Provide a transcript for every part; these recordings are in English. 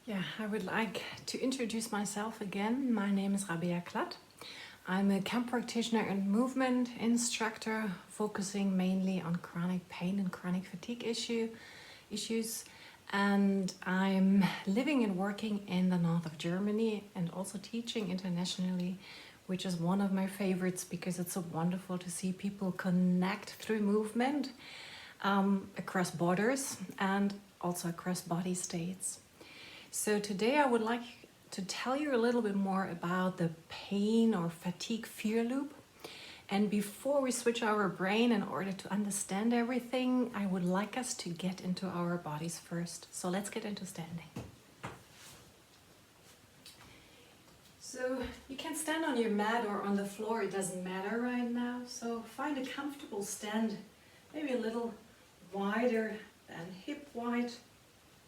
Yeah, I would like to introduce myself again. My name is Rabea Klatt. I'm a camp practitioner and movement instructor focusing mainly on chronic pain and chronic fatigue issues. And I'm living and working in the north of Germany and also teaching internationally, which is one of my favorites because it's so wonderful to see people connect through movement across borders and also across body states. So today I would like to tell you a little bit more about the pain or fatigue fear loop. And before we switch our brain in order to understand everything, I would like us to get into our bodies first. So let's get into standing. So you can stand on your mat or on the floor, it doesn't matter right now. So find a comfortable stand, maybe a little wider than hip wide.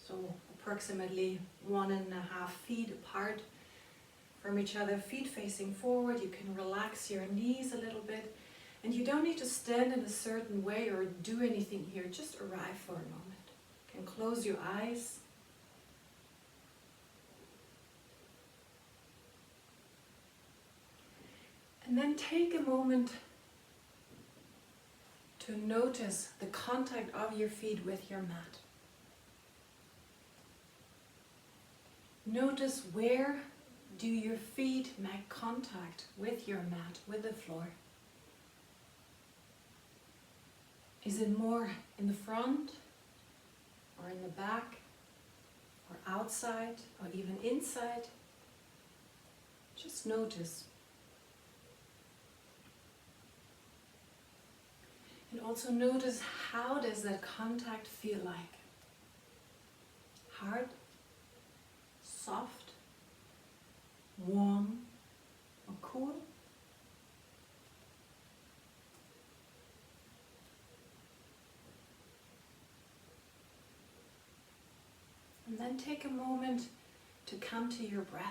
So approximately 1.5 feet apart from each other, feet facing forward. You can relax your knees a little bit, and you don't need to stand in a certain way or do anything here. Just arrive for a moment. You can close your eyes. And then take a moment to notice the contact of your feet with your mat. Notice where do your feet make contact with your mat, with the floor. Is it more in the front or in the back or outside or even inside? Just notice. And also notice, how does that contact feel like? Hard? Soft, warm, or cool? And then take a moment to come to your breath.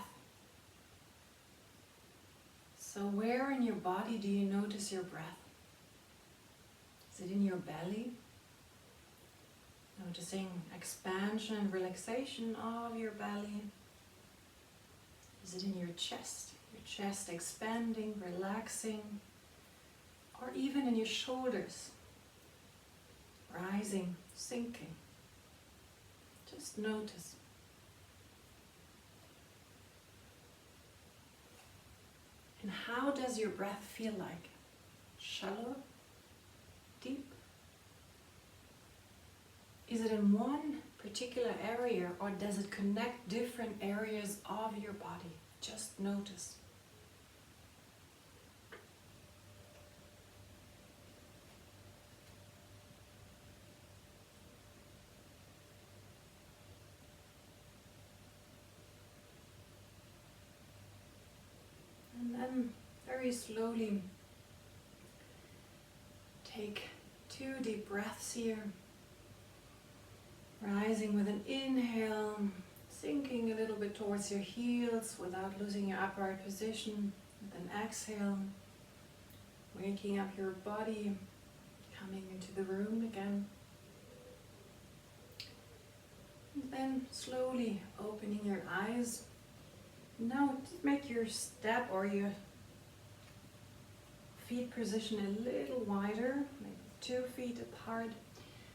So where in your body do you notice your breath? Is it in your belly? Noticing expansion and relaxation of your belly. Is it in your chest? Your chest expanding, relaxing, or even in your shoulders, rising, sinking. Just notice. And how does your breath feel like? Shallow? Deep? Is it in one particular area, or does it connect different areas of your body? Just notice. And then very slowly take 2 deep breaths here. Rising with an inhale, sinking a little bit towards your heels without losing your upright position. With an exhale, waking up your body, coming into the room again. And then slowly opening your eyes. Now make your step or your feet position a little wider, maybe 2 feet apart.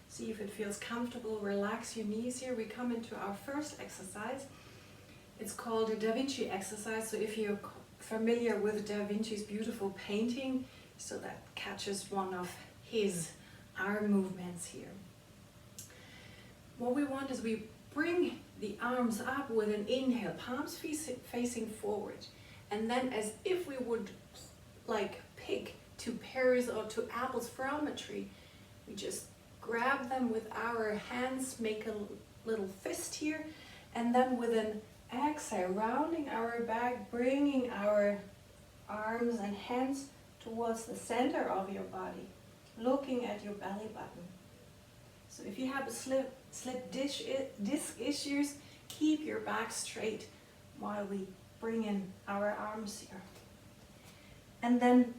See if it feels comfortable. Relax your knees here. We come into our first exercise. It's called the Davinci Exercise. So if you're familiar with Da Vinci's beautiful painting, so that catches one of his arm movements here. What we want is we bring the arms up with an inhale, palms facing forward. And then as if we would like pick 2 pears or 2 apples from a tree, we just grab them with our hands, make a little fist here, and then with an exhale, rounding our back, bringing our arms and hands towards the center of your body, looking at your belly button. So if you have slip disc issues, keep your back straight while we bring in our arms here. And then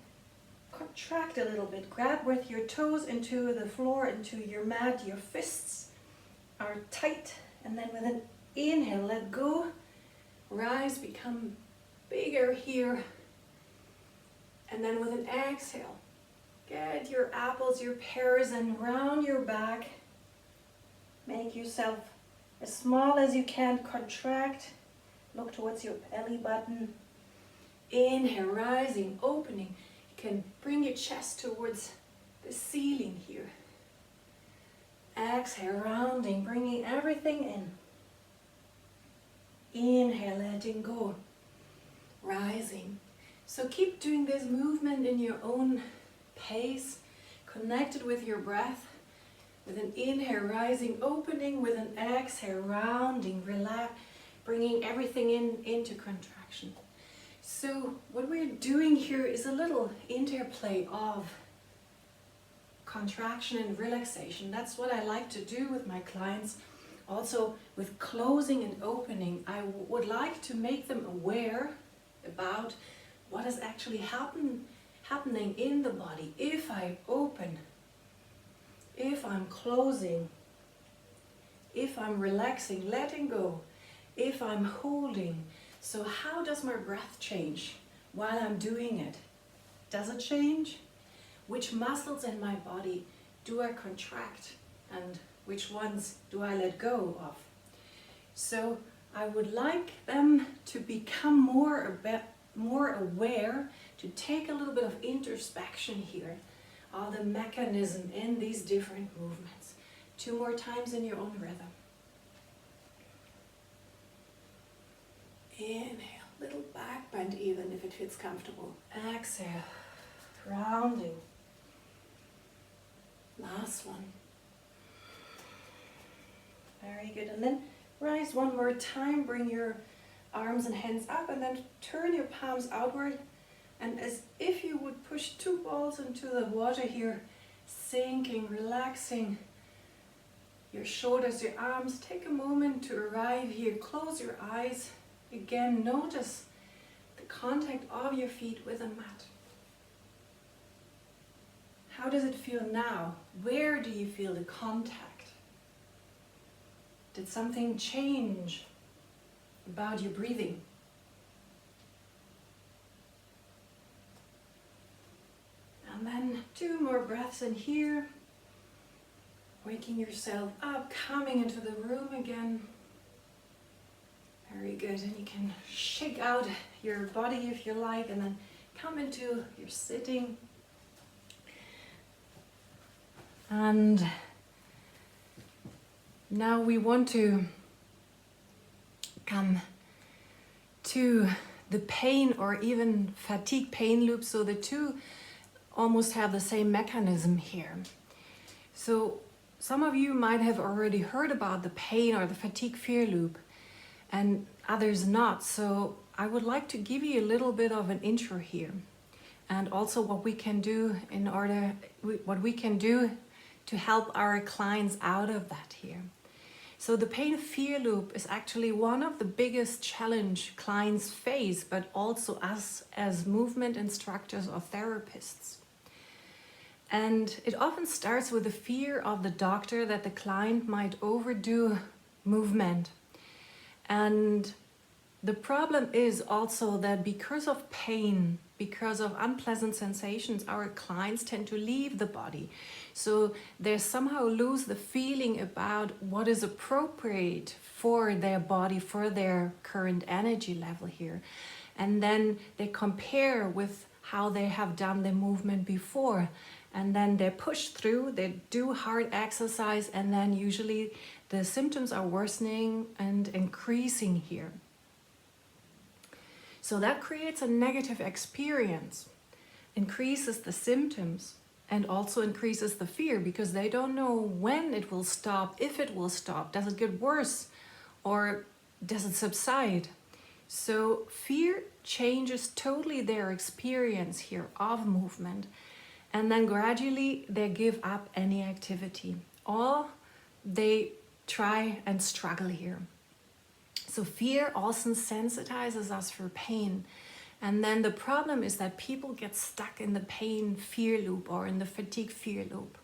contract a little bit. Grab with your toes into the floor, into your mat. Your fists are tight. And then with an Inhale, let go. Rise, become bigger here. And then with an exhale, get your apples, your pears, and round your back. Make yourself as small as you can. Contract. Look towards your belly button. Inhale, rising, opening. You can bring your chest towards the ceiling here. Exhale, rounding, bringing everything in. Inhale, letting go. Rising. So keep doing this movement in your own pace, connected with your breath. With an inhale, rising, opening. With an exhale, rounding, relax, bringing everything into contraction. So what we're doing here is a little interplay of contraction and relaxation. That's what I like to do with my clients. Also with closing and opening, I would like to make them aware about what is actually happening in the body. If I open, if I'm closing, if I'm relaxing, letting go, if I'm holding. So how does my breath change while I'm doing it? Does it change? Which muscles in my body do I contract and which ones do I let go of? So I would like them to become more aware, to take a little bit of introspection here of the mechanism in these different movements. 2 more times in your own rhythm. Inhale, little back bend even if it feels comfortable. Exhale, rounding. Last one. Very good. And then rise one more time. Bring your arms and hands up and then turn your palms outward. And as if you would push 2 balls into the water here, sinking, relaxing your shoulders, your arms. Take a moment to arrive here. Close your eyes. Again, notice the contact of your feet with the mat. How does it feel now? Where do you feel the contact? Did something change about your breathing? And then 2 more breaths in here. Waking yourself up, coming into the room again. Very good. And you can shake out your body if you like, and then come into your sitting. And now we want to come to the pain or even fatigue pain loop. So the two almost have the same mechanism here. So some of you might have already heard about the pain or the fatigue fear loop and others not. So I would like to give you a little bit of an intro here, and also what we can do to help our clients out of that here. So the pain fear loop is actually one of the biggest challenge clients face, but also us as movement instructors or therapists. And it often starts with the fear of the doctor that the client might overdo movement. And the problem is also that because of pain, because of unpleasant sensations, our clients tend to leave the body. So they somehow lose the feeling about what is appropriate for their body, for their current energy level here. And then they compare with how they have done the movement before. And then they push through, they do hard exercise, and then usually the symptoms are worsening and increasing here. So that creates a negative experience, increases the symptoms, and also increases the fear because they don't know when it will stop, if it will stop, does it get worse, or does it subside? So fear changes totally their experience here of movement, and then gradually they give up any activity, or they try and struggle here. So fear also sensitizes us for pain. And then the problem is that people get stuck in the pain fear loop or in the fatigue fear loop.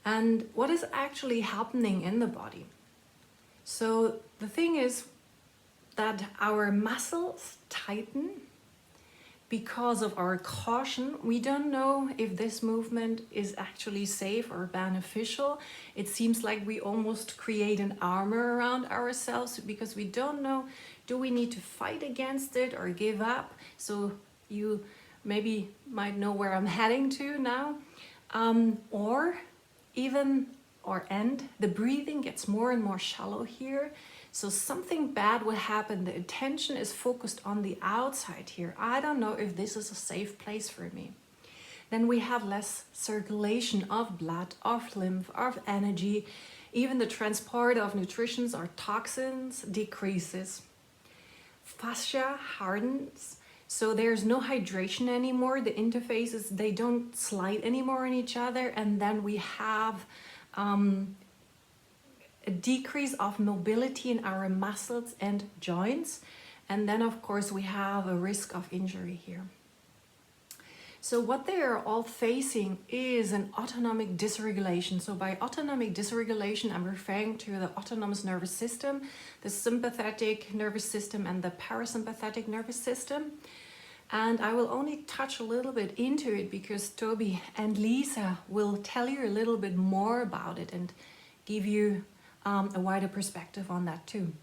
And what is actually happening in the body? So the thing is that our muscles tighten because of our caution. We don't know if this movement is actually safe or beneficial. It seems like we almost create an armor around ourselves because we don't know, do we need to fight against it or give up? So you maybe might know where I'm heading to now. The breathing gets more and more shallow here. So something bad will happen. The attention is focused on the outside here. I don't know if this is a safe place for me. Then we have less circulation of blood, of lymph, of energy. Even the transport of nutrients or toxins decreases. Fascia hardens. So there's no hydration anymore. The interfaces, they don't slide anymore on each other. And then we have a decrease of mobility in our muscles and joints. And then of course we have a risk of injury here. So what they are all facing is an autonomic dysregulation. So by autonomic dysregulation, I'm referring to the autonomous nervous system, the sympathetic nervous system and the parasympathetic nervous system. And I will only touch a little bit into it because Toby and Lisa will tell you a little bit more about it and give you a wider perspective on that too.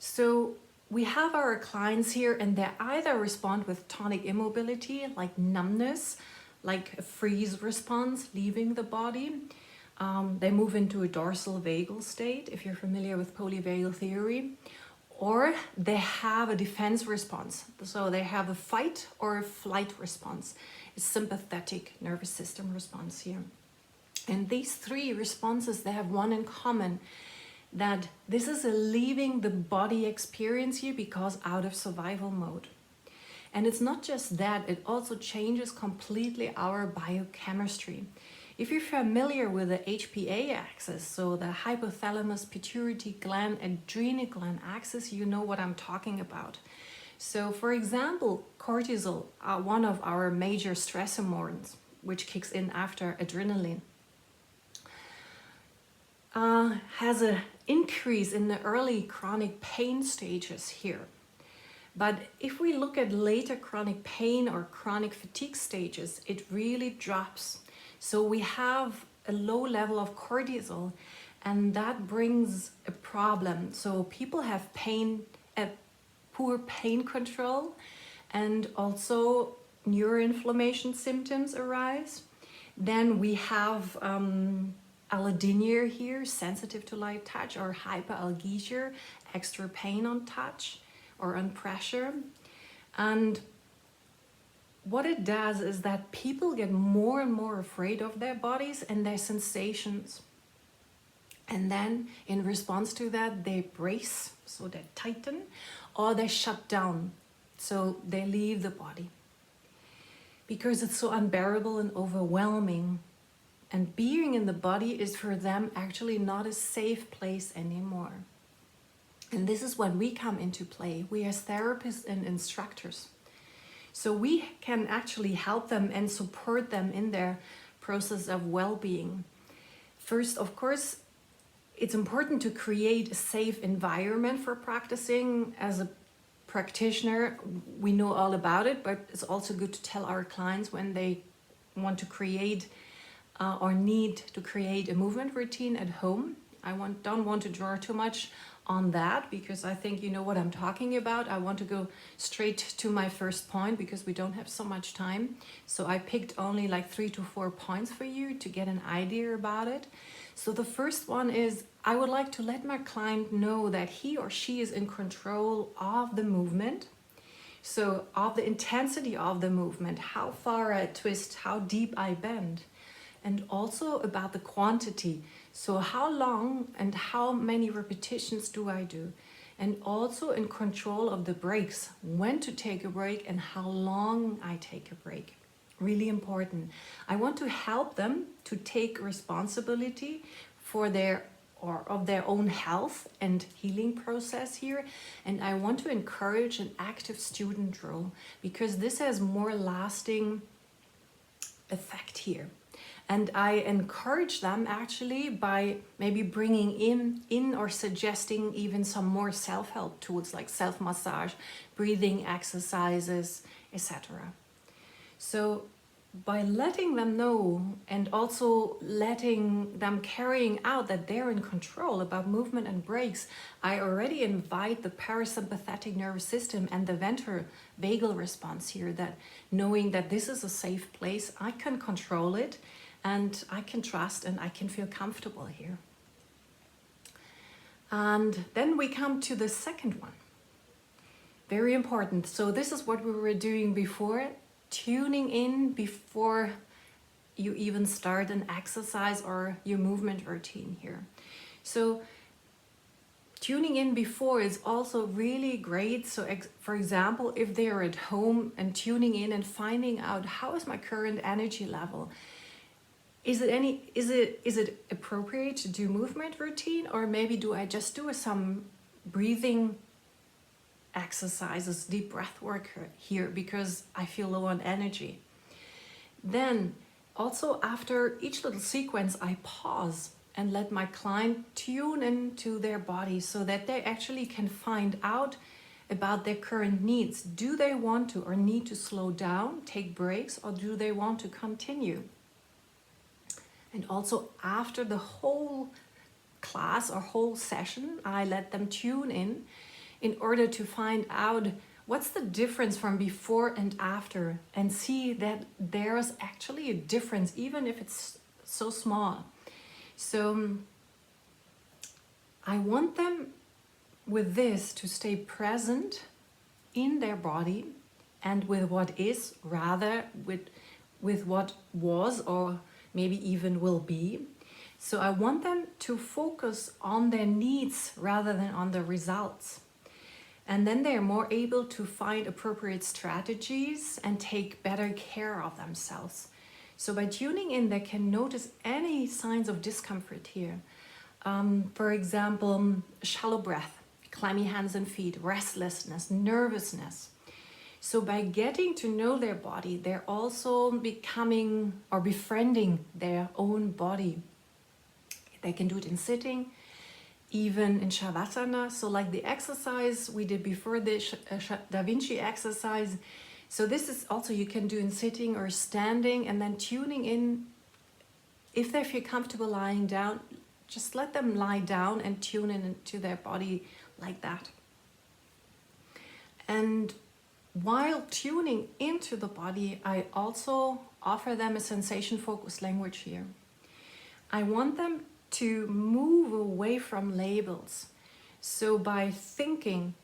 So we have our clients here and they either respond with tonic immobility, like numbness, like a freeze response, leaving the body. They move into a dorsal vagal state, if you're familiar with polyvagal theory. Or they have a defense response. So they have a fight or a flight response, a sympathetic nervous system response here. And these three responses, they have one in common, that this is a leaving the body experience here because out of survival mode. And it's not just that, it also changes completely our biochemistry. If you're familiar with the HPA axis, so the hypothalamus, pituitary gland, adrenal gland axis, you know what I'm talking about. So for example, cortisol, one of our major stress hormones, which kicks in after adrenaline, has an increase in the early chronic pain stages here. But if we look at later chronic pain or chronic fatigue stages, it really drops. So we have a low level of cortisol and that brings a problem. So people have pain, poor pain control, and also neuroinflammation symptoms arise. Then we have allodynia here, sensitive to light touch, or hyperalgesia, extra pain on touch or on pressure. And what it does is that people get more and more afraid of their bodies and their sensations. And then in response to that, they brace, so they tighten, or they shut down, so they leave the body. Because it's so unbearable and overwhelming. And being in the body is for them actually not a safe place anymore. And this is when we come into play. We as therapists and instructors. So we can actually help them and support them in their process of well-being. First, of course, it's important to create a safe environment for practicing. As a practitioner, we know all about it, but it's also good to tell our clients when they want to create or need to create a movement routine at home. I don't want to draw too much on that because I think you know what I'm talking about. I want to go straight to my first point because we don't have so much time. So I picked only like 3 to 4 points for you to get an idea about it. So the first one is I would like to let my client know that he or she is in control of the movement. So of the intensity of the movement, how far I twist, how deep I bend, and also about the quantity. So how long and how many repetitions do I do? And also in control of the breaks, when to take a break and how long I take a break. Really important. I want to help them to take responsibility for their own health and healing process here. And I want to encourage an active student role because this has more lasting effect here. And I encourage them actually by maybe bringing in or suggesting even some more self-help tools like self-massage, breathing exercises, etc. So by letting them know and also letting them carrying out that they're in control about movement and breaks, I already invite the parasympathetic nervous system and the ventral vagal response here, that knowing that this is a safe place, I can control it and I can trust and I can feel comfortable here. And then we come to the second one. Very important. So this is what we were doing before. Tuning in before you even start an exercise or your movement routine here. So tuning in before is also really great. So for example, if they are at home and tuning in and finding out, how is my current energy level? Is it appropriate to do movement routine, or maybe do I just do some breathing exercises, deep breath work here because I feel low on energy? Then also after each little sequence, I pause and let my client tune into their body so that they actually can find out about their current needs. Do they want to or need to slow down, take breaks, or do they want to continue? And also after the whole class or whole session, I let them tune in order to find out what's the difference from before and after, and see that there's actually a difference, even if it's so small. So I want them with this to stay present in their body and with what is, rather with what was or maybe even will be. So I want them to focus on their needs rather than on the results. And then they are more able to find appropriate strategies and take better care of themselves. So by tuning in, they can notice any signs of discomfort here. For example, shallow breath, clammy hands and feet, restlessness, nervousness. So by getting to know their body, they're also becoming or befriending their own body. They can do it in sitting, even in Shavasana. So like the exercise we did before, the Davinci Exercise. So this is also you can do in sitting or standing, and then tuning in. If they feel comfortable lying down, just let them lie down and tune in into their body like that. And while tuning into the body, I also offer them a sensation-focused language here. I want them to move away from labels. So by thinking,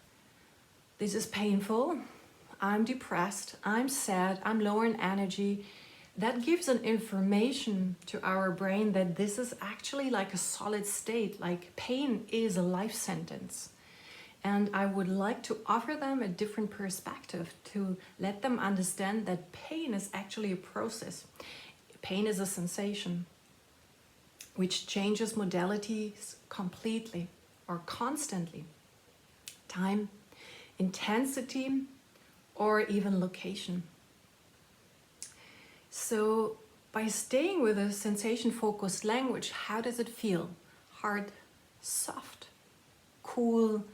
this is painful, I'm depressed, I'm sad, I'm low in energy, that gives an information to our brain that this is actually like a solid state, like pain is a life sentence. And I would like to offer them a different perspective to let them understand that pain is actually a process. Pain is a sensation which changes modalities completely or constantly. Time, intensity, or even location. So by staying with a sensation-focused language, how does it feel? Hard, soft, cool,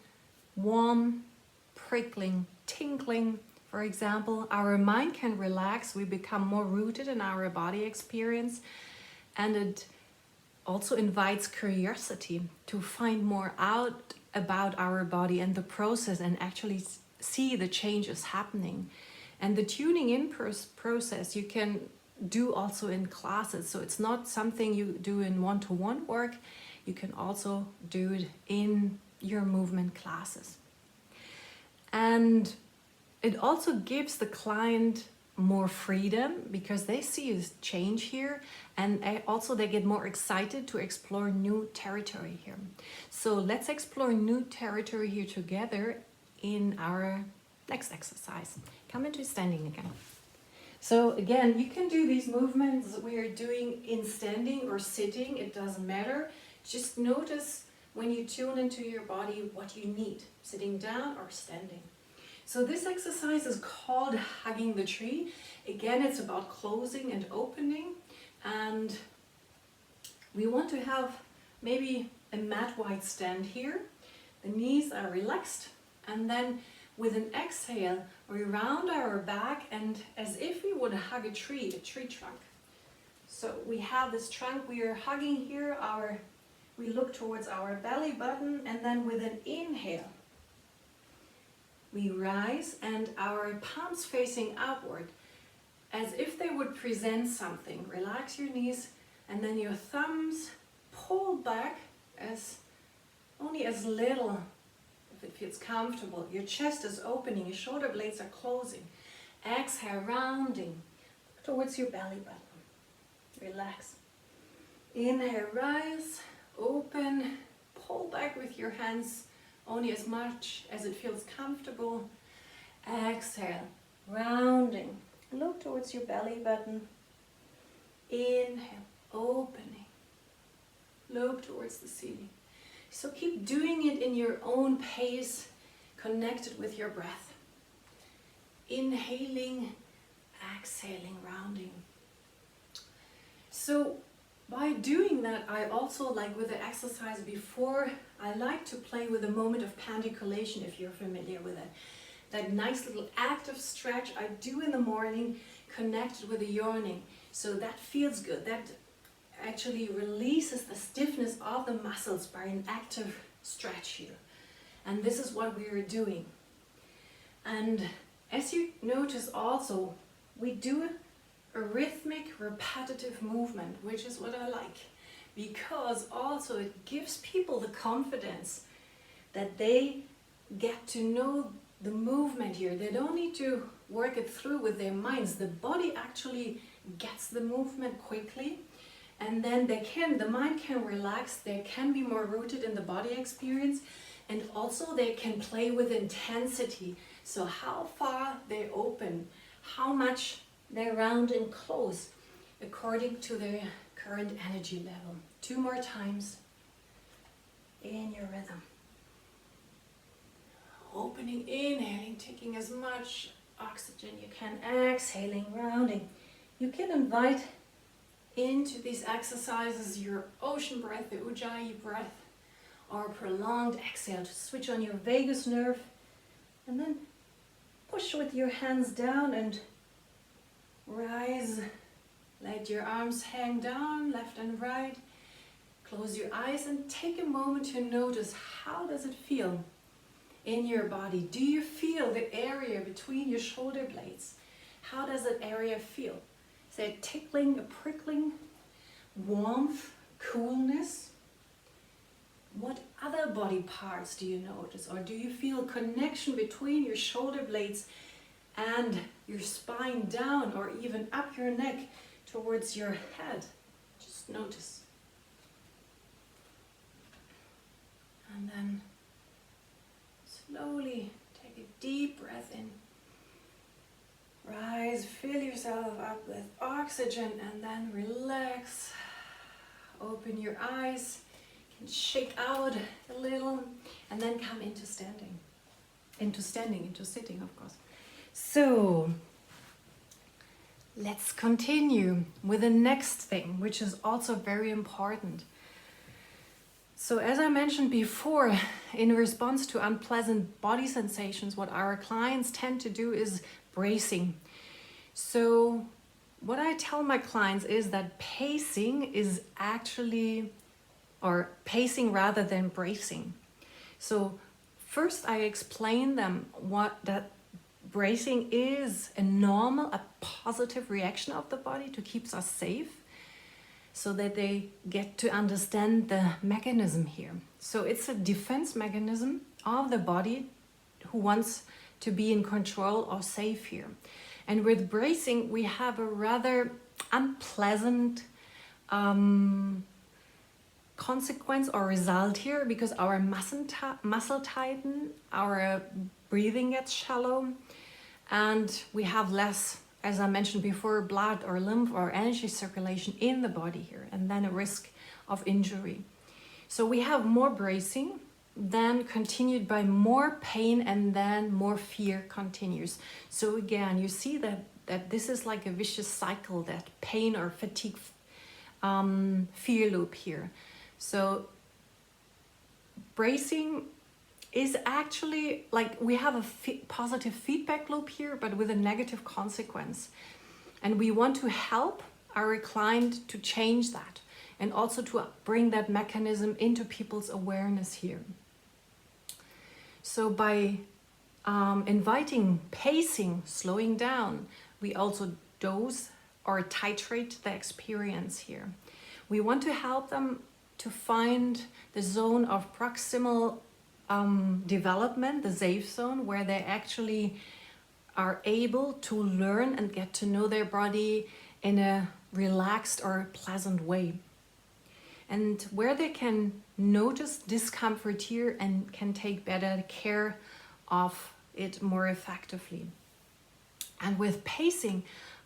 warm, prickling, tingling. For example, our mind can relax, we become more rooted in our body experience, and it also invites curiosity to find more out about our body and the process and actually see the changes happening. And the tuning in process you can do also in classes, so it's not something you do in one-to-one work, you can also do it in your movement classes. And it also gives the client more freedom because they see a change here, and also they get more excited to explore new territory here. So let's explore new territory here together in our next exercise. Come into standing again. So again, you can do these movements we are doing in standing or sitting, it doesn't matter. Just notice when you tune into your body what you need, sitting down or standing. So this exercise is called hugging the tree. Again, it's about closing and opening. And we want to have maybe a mat wide stand here. The knees are relaxed, and then with an exhale, we round our back and as if we would hug a tree trunk. So we have this trunk, we are hugging here, we look towards our belly button, and then with an inhale, we rise and our palms facing outward as if they would present something. Relax your knees, and then your thumbs pull back only as little, if it feels comfortable. Your chest is opening, your shoulder blades are closing. Exhale, rounding towards your belly button. Relax. Inhale, rise, open, pull back with your hands only as much as it feels comfortable. Exhale, rounding. Look towards your belly button. Inhale, opening. Look towards the ceiling. So keep doing it in your own pace, connected with your breath. Inhaling, exhaling, rounding. So by doing that, I also, like with the exercise before, I like to play with a moment of pandiculation, if you're familiar with it. That nice little active stretch I do in the morning, connected with the yawning. So that feels good. That actually releases the stiffness of the muscles by an active stretch here. And this is what we are doing. And as you notice also, we do a rhythmic, repetitive movement, which is what I like, because also it gives people the confidence that they get to know the movement here. They don't need to work it through with their minds. The body actually gets the movement quickly, and then the mind can relax, they can be more rooted in the body experience, and also they can play with intensity. So how far they open, how much they round and close according to their current energy level. 2 more times in your rhythm. Opening, inhaling, taking as much oxygen you can, exhaling, rounding. You can invite into these exercises your ocean breath, the Ujjayi breath, or prolonged exhale to switch on your vagus nerve, and then push with your hands down and rise. Let your arms hang down, left and right. Close your eyes and take a moment to notice, how does it feel in your body? Do you feel the area between your shoulder blades? How does that area feel? Is there a tickling, a prickling, warmth, coolness? What other body parts do you notice? Or do you feel connection between your shoulder blades and your spine down, or even up your neck towards your head? Just notice. And then slowly take a deep breath in. Rise, fill yourself up with oxygen, and then relax. Open your eyes, you can shake out a little, and then come into standing. Into sitting, of course. So let's continue with the next thing, which is also very important. So as I mentioned before, in response to unpleasant body sensations, what our clients tend to do is bracing. So what I tell my clients is that pacing is actually, or pacing rather than bracing. So first I explain them that bracing is a normal, a positive reaction of the body to keep us safe, so that they get to understand the mechanism here. So it's a defense mechanism of the body who wants to be in control or safe here. And with bracing, we have a rather unpleasant consequence or result here, because our muscle tighten, our breathing gets shallow, and we have less, as I mentioned before, blood or lymph or energy circulation in the body here, and then a risk of injury. So we have more bracing, then continued by more pain, and then more fear continues. So again, you see that this is like a vicious cycle, that pain or fatigue fear loop here. So bracing is actually like we have a positive feedback loop here, but with a negative consequence. And we want to help our client to change that and also to bring that mechanism into people's awareness here. So by inviting pacing, slowing down, we also dose or titrate the experience here. We want to help them to find the zone of proximal development, the safe zone, where they actually are able to learn and get to know their body in a relaxed or pleasant way. And where they can notice discomfort here and can take better care of it more effectively. And with pacing,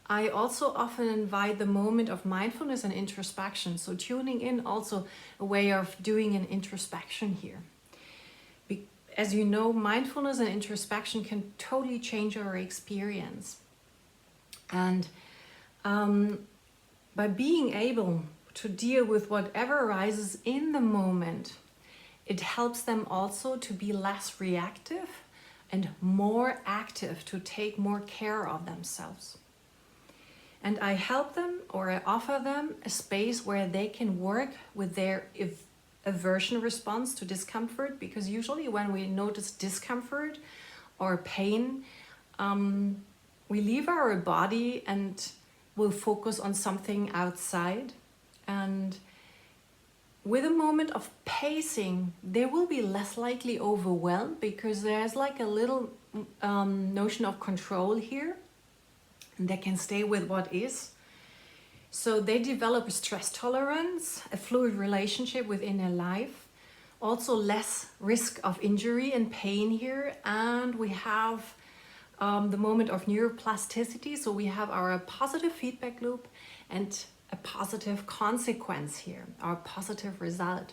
I also often invite the moment of mindfulness and introspection. So tuning in, also a way of doing an introspection here. As you know, mindfulness and introspection can totally change our experience. And by being able to deal with whatever arises in the moment, it helps them also to be less reactive and more active, to take more care of themselves. And I help them, or I offer them a space where they can work with their aversion response to discomfort, because usually when we notice discomfort or pain, we leave our body and will focus on something outside. And with a moment of pacing, they will be less likely overwhelmed, because there's like a little notion of control here. And they can stay with what is. So they develop a stress tolerance, a fluid relationship with inner life, also less risk of injury and pain here. And we have the moment of neuroplasticity. So we have our positive feedback loop and a positive consequence here, our positive result.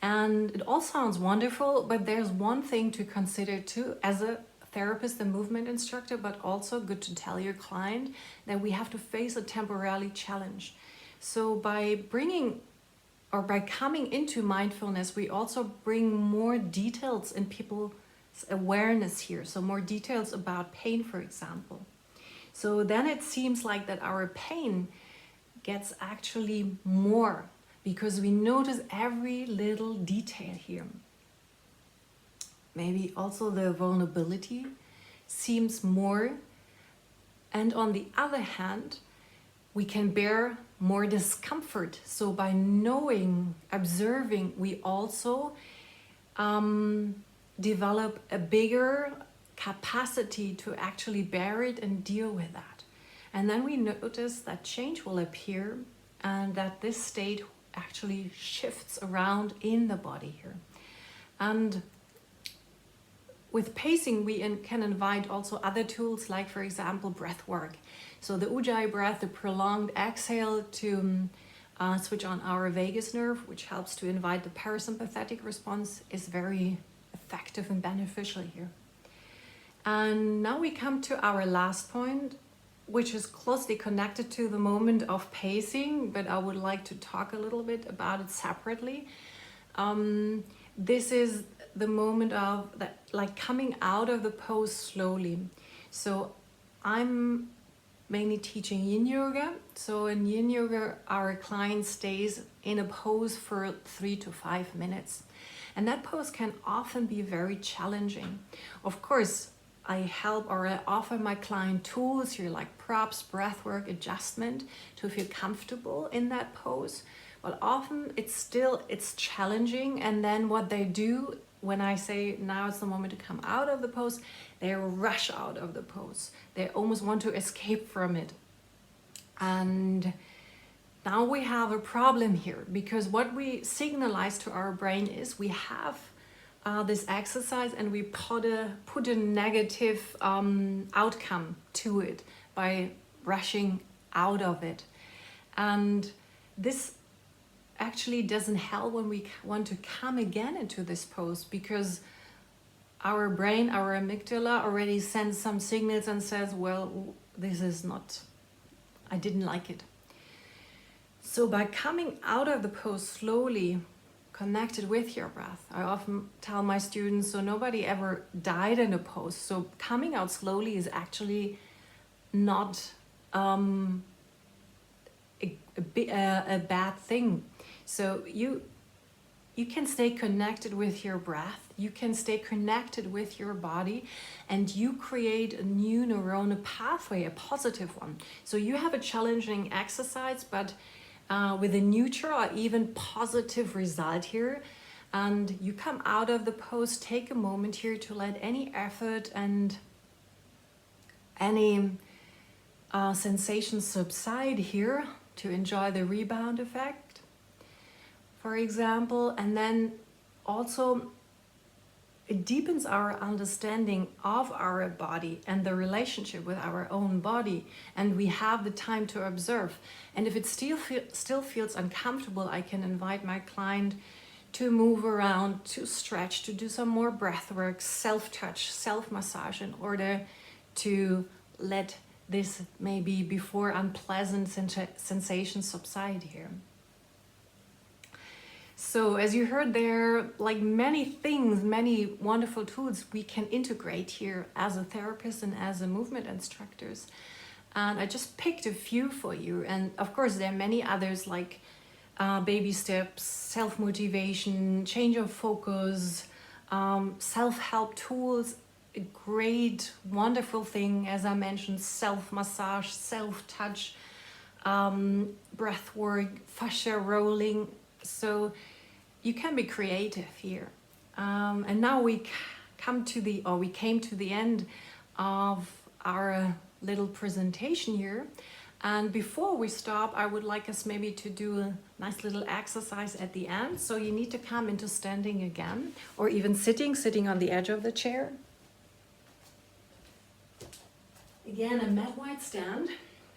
And it all sounds wonderful, but there's one thing to consider too, as a therapist and movement instructor, but also good to tell your client that we have to face a temporary challenge. So by bringing or by coming into mindfulness, we also bring more details in people's awareness here. So more details about pain, for example. So then it seems like that our pain gets actually more, because we notice every little detail here. Maybe also the vulnerability seems more. And on the other hand, we can bear more discomfort. So by knowing, observing, we also develop a bigger capacity to actually bear it and deal with that. And then we notice that change will appear and that this state actually shifts around in the body here. And with pacing, we can invite also other tools, like, for example, breath work. So the Ujjayi breath, the prolonged exhale to switch on our vagus nerve, which helps to invite the parasympathetic response, is very effective and beneficial here. And now we come to our last point, which is closely connected to the moment of pacing, but I would like to talk a little bit about it separately. This is the moment of that, like coming out of the pose slowly. So I'm mainly teaching yin yoga. So in yin yoga, our client stays in a pose for 3 to 5 minutes. And that pose can often be very challenging. Of course, I help or I offer my client tools here, like props, breath work, adjustment, to feel comfortable in that pose. But often it's challenging. And then what they do when I say now it's the moment to come out of the pose, they rush out of the pose. They almost want to escape from it. And now we have a problem here, because what we signalize to our brain is we have this exercise and we put a negative outcome to it by rushing out of it. And this actually doesn't help when we want to come again into this pose, because our brain, our amygdala already sends some signals and says, well, this is not, I didn't like it. So by coming out of the pose slowly, connected with your breath, I often tell my students, so nobody ever died in a pose. So coming out slowly is actually not a bad thing. So you can stay connected with your breath, you can stay connected with your body, and you create a new neuronal pathway, a positive one. So you have a challenging exercise, but with a neutral or even positive result here. And you come out of the pose, take a moment here to let any effort and any sensation subside here, to enjoy the rebound effect, for example. And then also it deepens our understanding of our body and the relationship with our own body, and we have the time to observe. And if it still feels uncomfortable, I can invite my client to move around, to stretch, to do some more breath work, self-touch, self-massage, in order to let this maybe before unpleasant sensations subside here. So as you heard, there like many things, many wonderful tools we can integrate here as a therapist and as a movement instructors. And I just picked a few for you. And of course, there are many others, like baby steps, self-motivation, change of focus, self-help tools. A great, wonderful thing, as I mentioned, self-massage, self-touch, breath work, fascia rolling. So you can be creative here. And now we came to the end of our little presentation here. And before we stop, I would like us maybe to do a nice little exercise at the end. So you need to come into standing again, or even sitting on the edge of the chair. Again, a mat wide stand.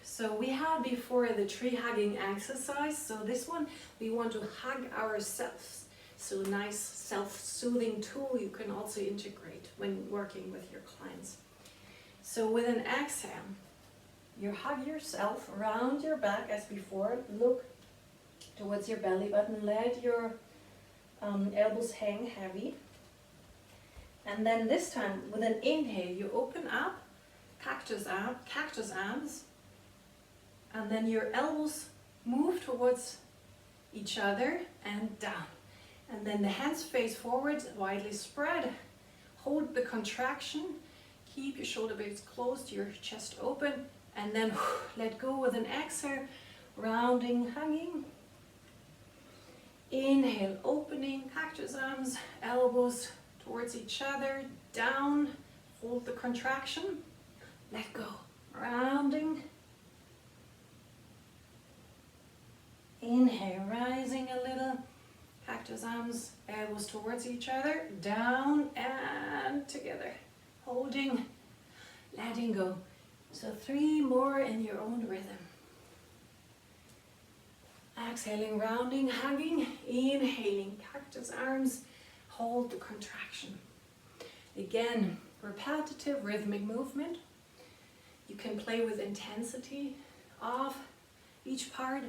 So we had before the tree hugging exercise. So this one, we want to hug ourselves. So nice self-soothing tool you can also integrate when working with your clients. So with an exhale, you hug yourself around your back as before. Look towards your belly button. Let your elbows hang heavy. And then this time, with an inhale, you open up, cactus arms. And then your elbows move towards each other and down. And then the hands face forward, widely spread. Hold the contraction. Keep your shoulder blades closed, your chest open. And then let go with an exhale, rounding, hugging. Inhale, opening, cactus arms, elbows towards each other, down. Hold the contraction. Let go, rounding. Inhale, rising a little, cactus arms, elbows towards each other, down and together, holding, letting go. So 3 more in your own rhythm. Exhaling, rounding, hugging, inhaling, cactus arms, hold the contraction. Again, repetitive rhythmic movement. You can play with intensity of each part.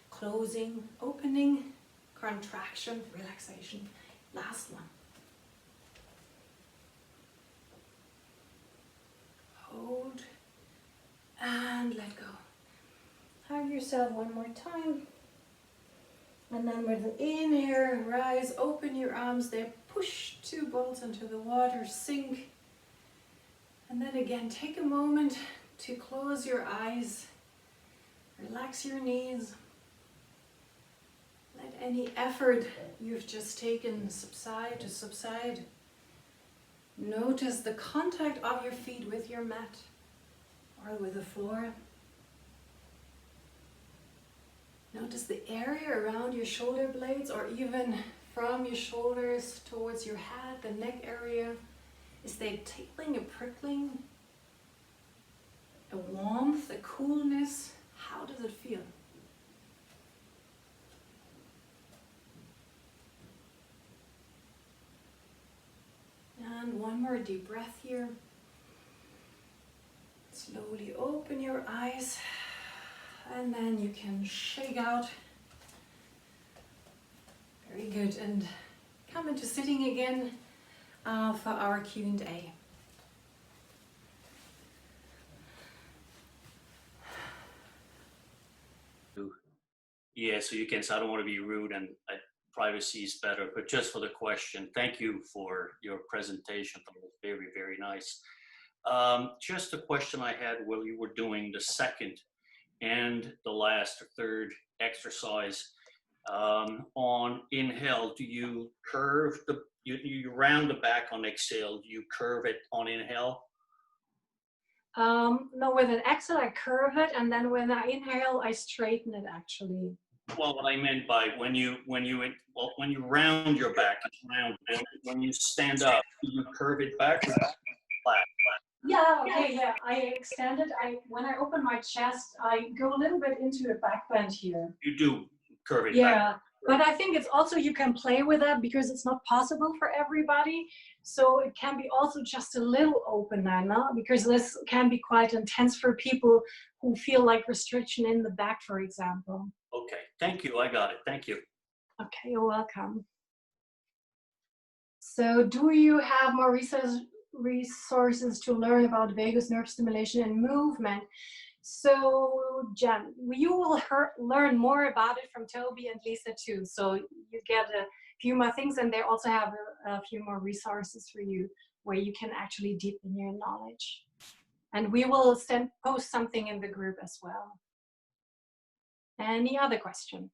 Closing, opening, contraction, relaxation. Last one. Hold and let go. Hug yourself one more time. And then with an inhale, rise, open your arms there, push 2 balls into the water, sink. And then again, take a moment to close your eyes, relax your knees. Let any effort you've just taken subside. Notice the contact of your feet with your mat or with the floor. Notice the area around your shoulder blades, or even from your shoulders towards your head, the neck area. Is there tickling, a prickling, a warmth, a coolness? How does it feel? And one more deep breath here. Slowly open your eyes, and then you can shake out Very good. And come into sitting again for our Q&A. Yeah, so you can, so I don't want to be rude, and privacy is better, but just for the question, thank you for your presentation. It was very, very nice. Just a question I had while you were doing the second and the last or third exercise. On inhale, do you curve you round the back on exhale, do you curve it on inhale? No, with an exhale, I curve it, and then when I inhale, I straighten it actually. Well, what I meant by when you round your back, it's round. When you stand up, do you curve it back or flat? Yeah, okay, yeah. I extend it. When I open my chest, I go a little bit into the back bend here. You do curve it back. Yeah, but I think it's also, you can play with that because it's not possible for everybody. So it can be also just a little open now, because this can be quite intense for people who feel like restriction in the back, for example. Okay, thank you. I got it. Thank you. Okay, you're welcome. So do you have more resources to learn about vagus nerve stimulation and movement? So Jen, you will learn more about it from Toby and Lisa too. So you get a few more things, and they also have a few more resources for you where you can actually deepen your knowledge. And we will post something in the group as well. Any other question?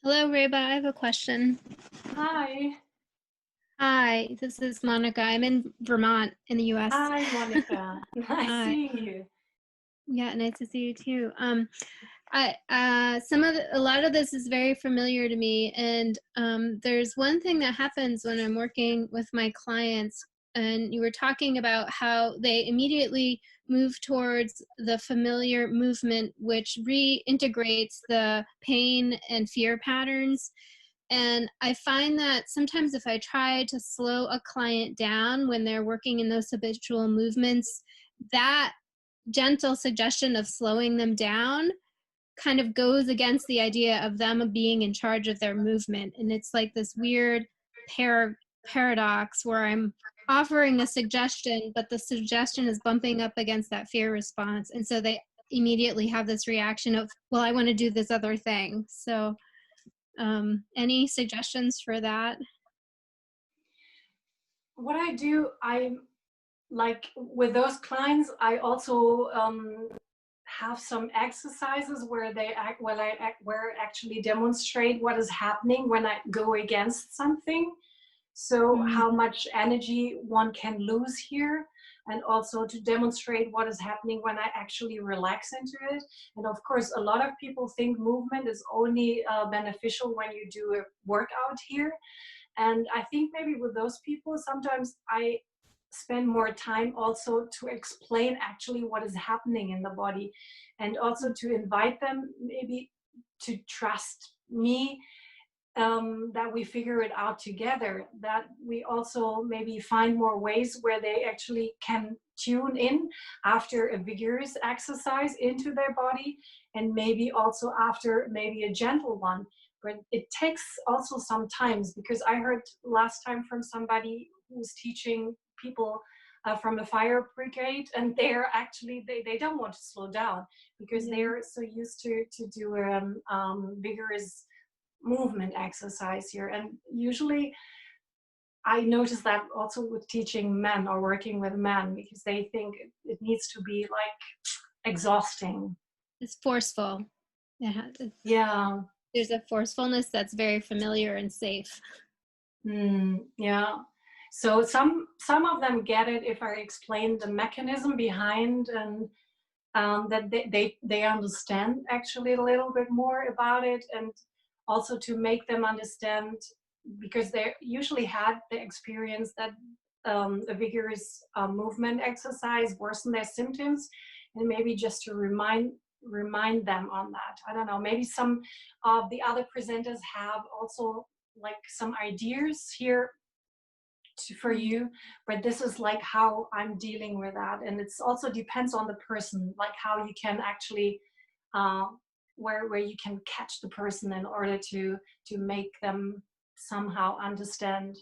Hello, Reba. I have a question. Hi. Hi, this is Monica. I'm in Vermont in the U.S. Hi, Monica. Nice seeing you. Yeah, nice to see you too. A lot of this is very familiar to me, and there's one thing that happens when I'm working with my clients, and you were talking about how they immediately move towards the familiar movement, which reintegrates the pain and fear patterns. And I find that sometimes if I try to slow a client down when they're working in those habitual movements, that gentle suggestion of slowing them down kind of goes against the idea of them being in charge of their movement. And it's like this weird paradox where I'm offering a suggestion, but the suggestion is bumping up against that fear response. And so they immediately have this reaction of, well, I want to do this other thing. So any suggestions for that? What I do, I like with those clients, I also have some exercises where where I actually demonstrate what is happening when I go against something. So how much energy one can lose here, and also to demonstrate what is happening when I actually relax into it. And of course, a lot of people think movement is only beneficial when you do a workout here. And I think maybe with those people, sometimes I spend more time also to explain actually what is happening in the body, and also to invite them maybe to trust me, that we figure it out together, that we also maybe find more ways where they actually can tune in after a vigorous exercise into their body, and maybe also after maybe a gentle one. But it takes also some times, because I heard last time from somebody who's teaching people from a fire brigade, and they're actually, they don't want to slow down because they're so used to do vigorous movement exercise here. And usually I notice that also with teaching men or working with men, because they think it needs to be like exhausting. It's forceful. Yeah. There's a forcefulness that's very familiar and safe. Yeah. So some of them get it if I explain the mechanism behind, and that they understand actually a little bit more about it, and also to make them understand, because they usually had the experience that a vigorous movement exercise worsen their symptoms, and maybe just to remind them on that. I don't know, maybe some of the other presenters have also like some ideas here for you, but this is like how I'm dealing with that. And it's also depends on the person, like how you can actually where you can catch the person in order to make them somehow understand.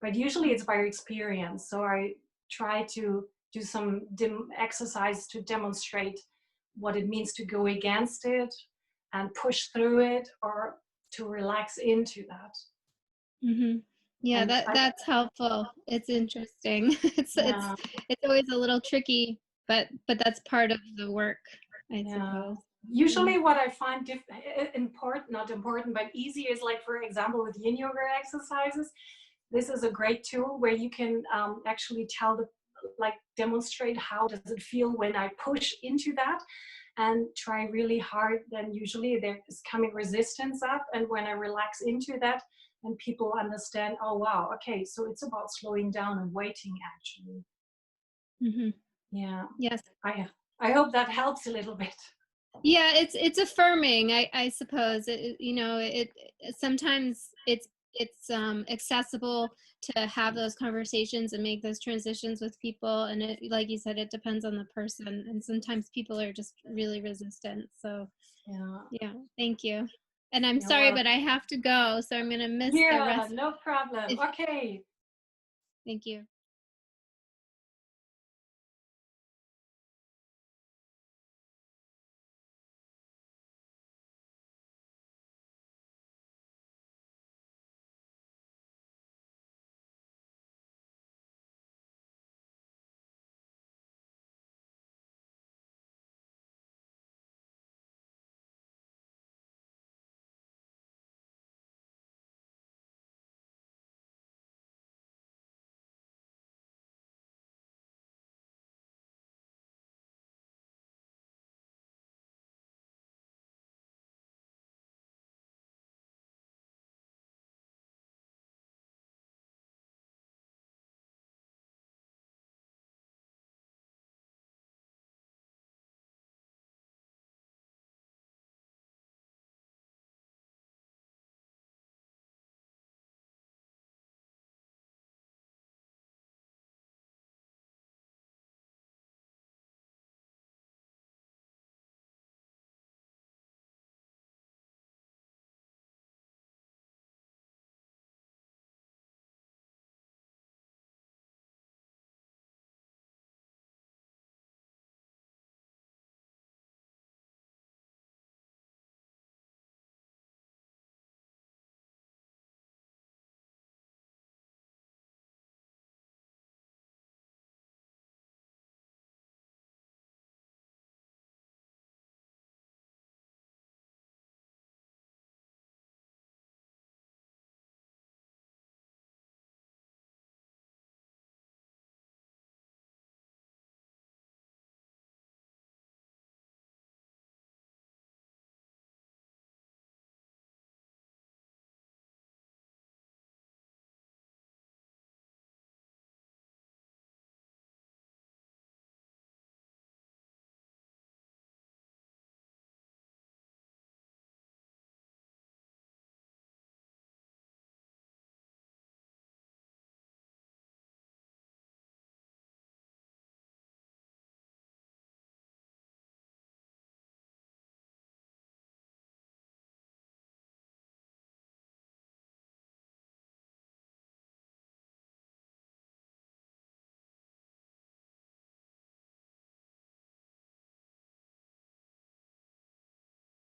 But usually it's by experience. So I try to do some exercise to demonstrate what it means to go against it and push through it, or to relax into that. Mm-hmm. Yeah, And that's helpful. It's interesting. yeah, it's always a little tricky, but that's part of the work, I yeah. suppose. Usually what I find not important, but easy is, like, for example, with yin yoga exercises, this is a great tool where you can actually demonstrate how does it feel when I push into that and try really hard. Then usually there is coming resistance up, and when I relax into that, and people understand, oh wow, okay, so it's about slowing down and waiting actually. Mm-hmm. Yeah. Yes. I hope that helps a little bit. Yeah, it's affirming, I suppose. It sometimes it's accessible to have those conversations and make those transitions with people, and it, like you said, it depends on the person, and sometimes people are just really resistant. So yeah, thank you. And I'm sorry, but I have to go, so I'm gonna miss the rest. No problem. Okay. Thank you.